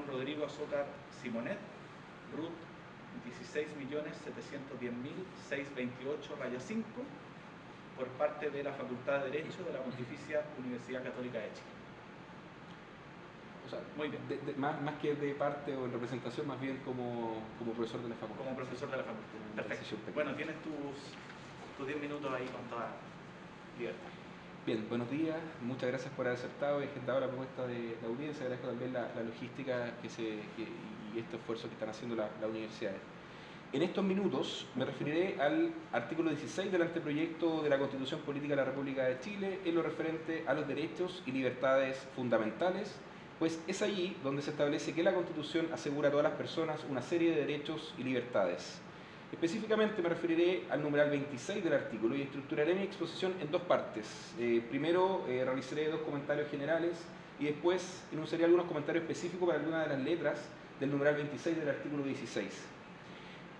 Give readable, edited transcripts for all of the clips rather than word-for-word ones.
don Rodrigo Azócar Simonet, RUT 16.710.628-5, por parte de la Facultad de Derecho de la Pontificia Universidad Católica de Chile. O sea, muy bien. Más que de parte o en representación, más bien como profesor de la facultad. Como profesor de la facultad. Perfecto. Bueno, tienes tus 10 minutos ahí con toda libertad. Bien, buenos días. Muchas gracias por haber aceptado y agendado la propuesta de la audiencia. Agradezco también la logística y este esfuerzo que están haciendo las universidades. En estos minutos me referiré al artículo 16 del anteproyecto de la Constitución Política de la República de Chile en lo referente a los derechos y libertades fundamentales, pues es allí donde se establece que la Constitución asegura a todas las personas una serie de derechos y libertades. Específicamente me referiré al numeral 26 del artículo y estructuraré mi exposición en dos partes. Primero realizaré dos comentarios generales y después enunciaré algunos comentarios específicos para algunas de las letras del numeral 26 del artículo 16.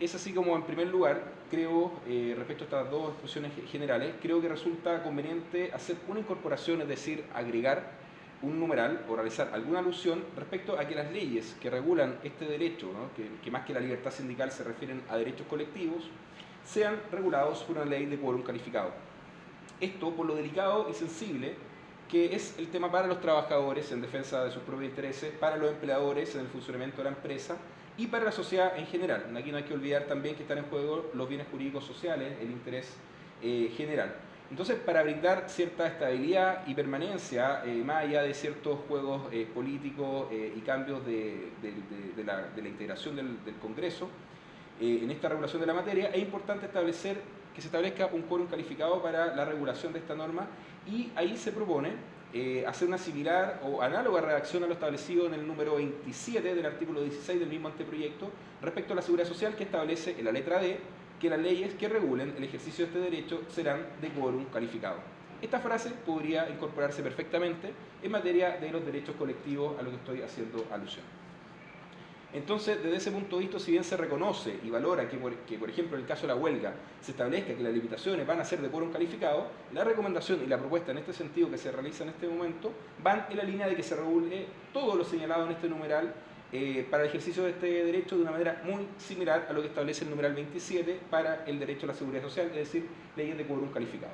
Es así como, en primer lugar, creo, respecto a estas dos exposiciones generales, creo que resulta conveniente hacer una incorporación, es decir, agregar un numeral o realizar alguna alusión respecto a que las leyes que regulan este derecho, ¿no? que más que la libertad sindical se refieren a derechos colectivos, sean regulados por una ley de quórum calificado. Esto por lo delicado y sensible que es el tema para los trabajadores en defensa de sus propios intereses, para los empleadores en el funcionamiento de la empresa y para la sociedad en general. Aquí no hay que olvidar también que están en juego los bienes jurídicos sociales, el interés general. Entonces, para brindar cierta estabilidad y permanencia, más allá de ciertos juegos políticos y cambios de la integración del Congreso, en esta regulación de la materia, es importante establecer que se establezca un quórum calificado para la regulación de esta norma y ahí se propone hacer una similar o análoga redacción a lo establecido en el número 27 del artículo 16 del mismo anteproyecto respecto a la seguridad social, que establece en la letra D que las leyes que regulen el ejercicio de este derecho serán de quórum calificado. Esta frase podría incorporarse perfectamente en materia de los derechos colectivos a lo que estoy haciendo alusión. Entonces, desde ese punto de vista, si bien se reconoce y valora que, por ejemplo, en el caso de la huelga se establezca que las limitaciones van a ser de quórum calificado, la recomendación y la propuesta en este sentido que se realiza en este momento van en la línea de que se regule todo lo señalado en este numeral para el ejercicio de este derecho de una manera muy similar a lo que establece el numeral 27 para el derecho a la seguridad social, es decir, leyes de quórum calificado.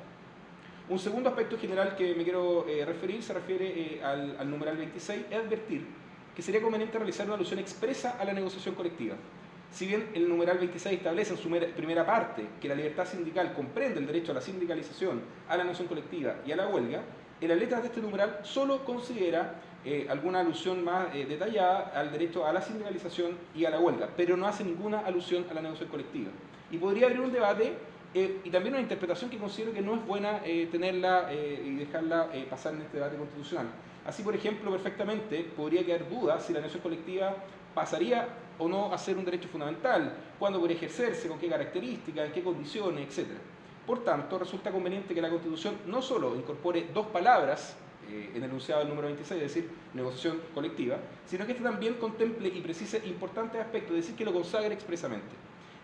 Un segundo aspecto general que me quiero referir se refiere al numeral 26, es advertir que sería conveniente realizar una alusión expresa a la negociación colectiva. Si bien el numeral 26 establece en su primera parte que la libertad sindical comprende el derecho a la sindicalización, a la negociación colectiva y a la huelga, en las letras de este numeral solo considera alguna alusión más detallada al derecho a la sindicalización y a la huelga, pero no hace ninguna alusión a la negociación colectiva. Y podría abrir un debate y también una interpretación que considero que no es buena tenerla y dejarla pasar en este debate constitucional. Así, por ejemplo, perfectamente podría quedar duda si la negociación colectiva pasaría o no a ser un derecho fundamental, cuándo podría ejercerse, con qué características, en qué condiciones, etc. Por tanto, resulta conveniente que la Constitución no solo incorpore dos palabras en el enunciado del número 26, es decir, negociación colectiva, sino que también contemple y precise importantes aspectos, es decir, que lo consagre expresamente.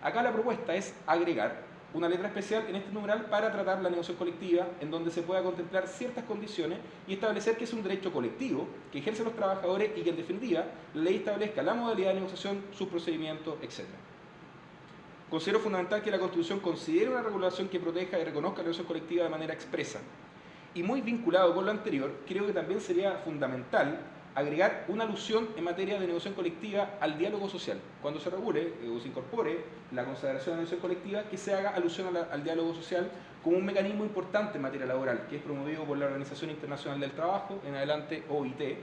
Acá la propuesta es agregar una letra especial en este numeral para tratar la negociación colectiva, en donde se pueda contemplar ciertas condiciones y establecer que es un derecho colectivo que ejercen los trabajadores y que, en definitiva, la ley establezca la modalidad de negociación, sus procedimientos, etc. Considero fundamental que la Constitución considere una regulación que proteja y reconozca la negociación colectiva de manera expresa. Y muy vinculado con lo anterior, creo que también sería fundamental agregar una alusión en materia de negociación colectiva al diálogo social. Cuando se regule o se incorpore la consideración de negociación colectiva, que se haga alusión al diálogo social como un mecanismo importante en materia laboral, que es promovido por la Organización Internacional del Trabajo, en adelante OIT,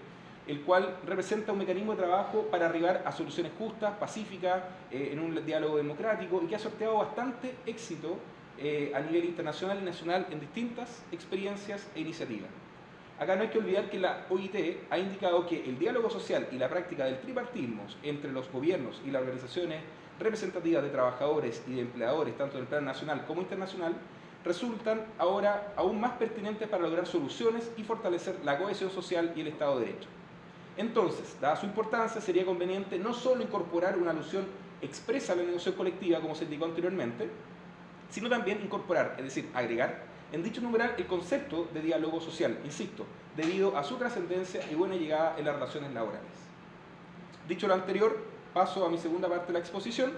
el cual representa un mecanismo de trabajo para arribar a soluciones justas, pacíficas, en un diálogo democrático y que ha sorteado bastante éxito a nivel internacional y nacional en distintas experiencias e iniciativas. Acá no hay que olvidar que la OIT ha indicado que el diálogo social y la práctica del tripartismo entre los gobiernos y las organizaciones representativas de trabajadores y de empleadores, tanto en el plano nacional como internacional, resultan ahora aún más pertinentes para lograr soluciones y fortalecer la cohesión social y el Estado de Derecho. Entonces, dada su importancia, sería conveniente no solo incorporar una alusión expresa a la negociación colectiva, como se indicó anteriormente, sino también incorporar, es decir, agregar en dicho numeral el concepto de diálogo social, insisto, debido a su trascendencia y buena llegada en las relaciones laborales. Dicho lo anterior, paso a mi segunda parte de la exposición,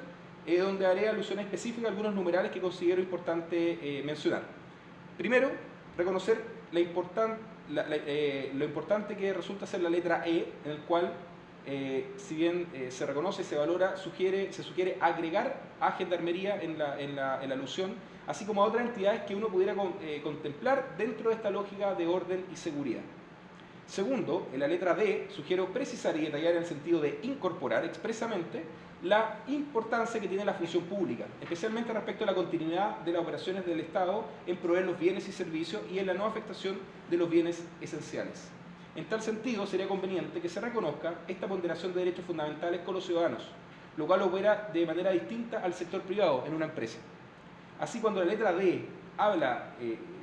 donde haré alusión específica a algunos numerales que considero importante mencionar. Primero, reconocer lo importante que resulta ser la letra E, en el cual, si bien se reconoce, se valora, se sugiere agregar a Gendarmería en la alusión, así como a otras entidades que uno pudiera contemplar dentro de esta lógica de orden y seguridad. Segundo, en la letra D, sugiero precisar y detallar en el sentido de incorporar expresamente la importancia que tiene la función pública, especialmente respecto a la continuidad de las operaciones del Estado en proveer los bienes y servicios y en la no afectación de los bienes esenciales. En tal sentido, sería conveniente que se reconozca esta ponderación de derechos fundamentales con los ciudadanos, lo cual opera de manera distinta al sector privado en una empresa. Así, cuando la letra D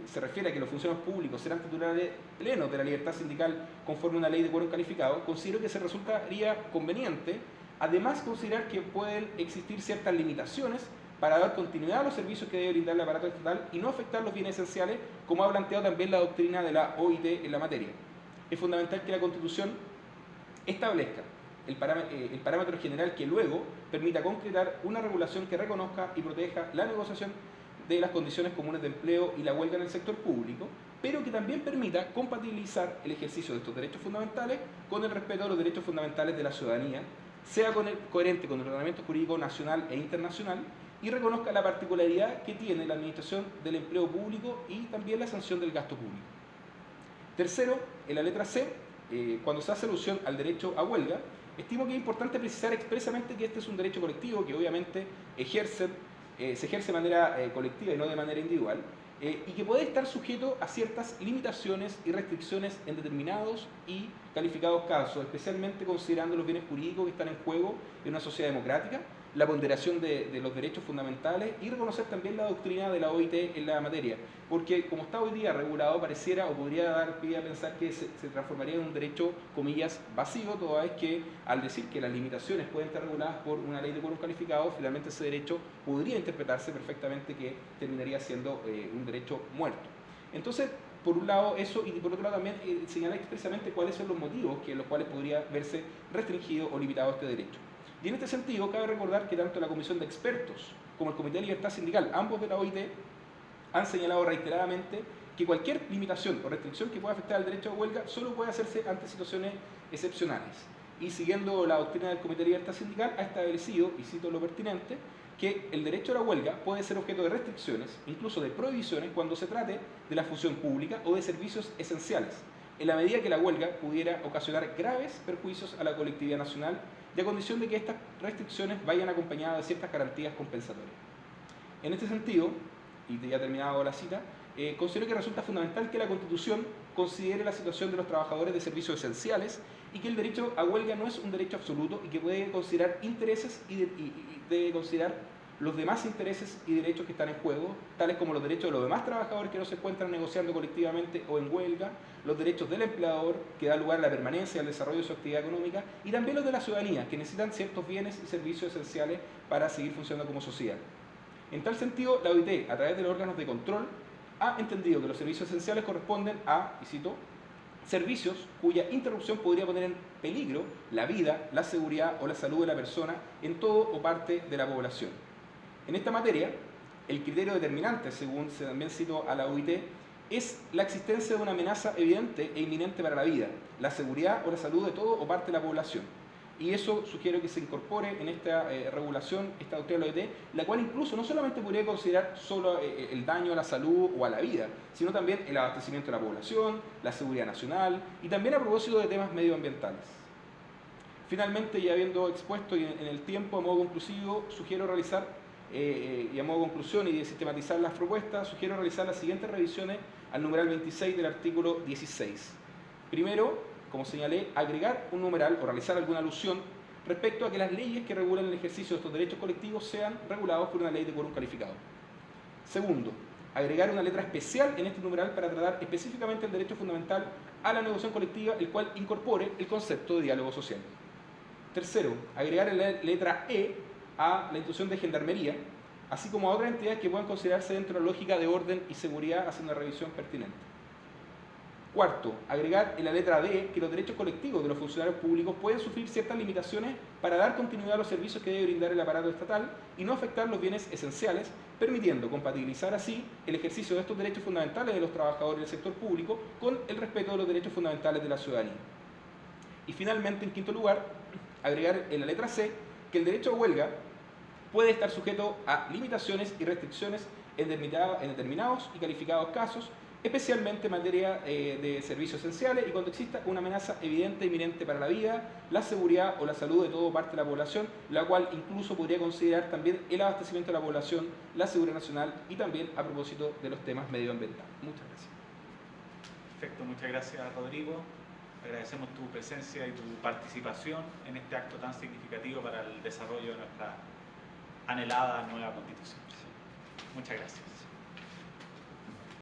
se refiere a que los funcionarios públicos serán titulares plenos de la libertad sindical conforme a una ley de quórum calificado, considero que se resultaría conveniente, además, considerar que pueden existir ciertas limitaciones para dar continuidad a los servicios que debe brindar el aparato estatal y no afectar los bienes esenciales, como ha planteado también la doctrina de la OIT en la materia. Es fundamental que la Constitución establezca el parámetro general que luego permita concretar una regulación que reconozca y proteja la negociación de las condiciones comunes de empleo y la huelga en el sector público, pero que también permita compatibilizar el ejercicio de estos derechos fundamentales con el respeto a los derechos fundamentales de la ciudadanía, sea coherente con el ordenamiento jurídico nacional e internacional y reconozca la particularidad que tiene la administración del empleo público y también la sanción del gasto público. Tercero, en la letra C, cuando se hace alusión al derecho a huelga, estimo que es importante precisar expresamente que este es un derecho colectivo que obviamente se ejerce de manera colectiva y no de manera individual, y que puede estar sujeto a ciertas limitaciones y restricciones en determinados y calificados casos, especialmente considerando los bienes jurídicos que están en juego en una sociedad democrática, la ponderación de los derechos fundamentales y reconocer también la doctrina de la OIT en la materia, porque como está hoy día regulado, pareciera o podría dar pie a pensar que se transformaría en un derecho, comillas, vacío, toda vez que al decir que las limitaciones pueden estar reguladas por una ley de quórum calificado, finalmente ese derecho podría interpretarse perfectamente que terminaría siendo un derecho muerto. Entonces, por un lado eso, y por otro lado también señalar expresamente cuáles son los motivos en los cuales podría verse restringido o limitado este derecho. Y en este sentido, cabe recordar que tanto la Comisión de Expertos como el Comité de Libertad Sindical, ambos de la OIT, han señalado reiteradamente que cualquier limitación o restricción que pueda afectar al derecho a huelga solo puede hacerse ante situaciones excepcionales. Y siguiendo la doctrina del Comité de Libertad Sindical, ha establecido, y cito lo pertinente, que el derecho a la huelga puede ser objeto de restricciones, incluso de prohibiciones, cuando se trate de la función pública o de servicios esenciales, en la medida que la huelga pudiera ocasionar graves perjuicios a la colectividad nacional y a condición de que estas restricciones vayan acompañadas de ciertas garantías compensatorias. En este sentido, y ya he terminado la cita, considero que resulta fundamental que la Constitución considere la situación de los trabajadores de servicios esenciales y que el derecho a huelga no es un derecho absoluto y que puede considerar intereses y debe considerar los demás intereses y derechos que están en juego, tales como los derechos de los demás trabajadores que no se encuentran negociando colectivamente o en huelga, los derechos del empleador, que da lugar a la permanencia y al desarrollo de su actividad económica, y también los de la ciudadanía, que necesitan ciertos bienes y servicios esenciales para seguir funcionando como sociedad. En tal sentido, la OIT, a través de los órganos de control, ha entendido que los servicios esenciales corresponden a, y cito, servicios cuya interrupción podría poner en peligro la vida, la seguridad o la salud de la persona en todo o parte de la población. En esta materia, el criterio determinante, según se también citó a la OIT, es la existencia de una amenaza evidente e inminente para la vida, la seguridad o la salud de todo o parte de la población. Y eso sugiero que se incorpore en esta regulación, esta doctrina de la OIT, la cual incluso no solamente podría considerar solo el daño a la salud o a la vida, sino también el abastecimiento de la población, la seguridad nacional y también a propósito de temas medioambientales. Finalmente, ya habiendo expuesto en el tiempo, a modo conclusivo, sugiero realizar y a modo de conclusión y de sistematizar las propuestas, sugiero realizar las siguientes revisiones al numeral 26 del artículo 16. Primero, como señalé, agregar un numeral o realizar alguna alusión respecto a que las leyes que regulan el ejercicio de estos derechos colectivos sean regulados por una ley de quórum calificado. Segundo, agregar una letra especial en este numeral para tratar específicamente el derecho fundamental a la negociación colectiva, el cual incorpore el concepto de diálogo social. Tercero, agregar la letra E a la institución de Gendarmería, así como a otras entidades que puedan considerarse dentro de la lógica de orden y seguridad, haciendo una revisión pertinente. Cuarto, agregar en la letra D que los derechos colectivos de los funcionarios públicos pueden sufrir ciertas limitaciones para dar continuidad a los servicios que debe brindar el aparato estatal y no afectar los bienes esenciales, permitiendo compatibilizar así el ejercicio de estos derechos fundamentales de los trabajadores del sector público con el respeto de los derechos fundamentales de la ciudadanía. Y finalmente, en quinto lugar, agregar en la letra C que el derecho a huelga puede estar sujeto a limitaciones y restricciones en determinados y calificados casos, especialmente en materia de servicios esenciales y cuando exista una amenaza evidente e inminente para la vida, la seguridad o la salud de toda parte de la población, la cual incluso podría considerar también el abastecimiento de la población, la seguridad nacional y también a propósito de los temas medioambientales. Muchas gracias. Perfecto, muchas gracias, Rodrigo. Agradecemos tu presencia y tu participación en este acto tan significativo para el desarrollo de nuestra anhelada nueva Constitución. Muchas gracias.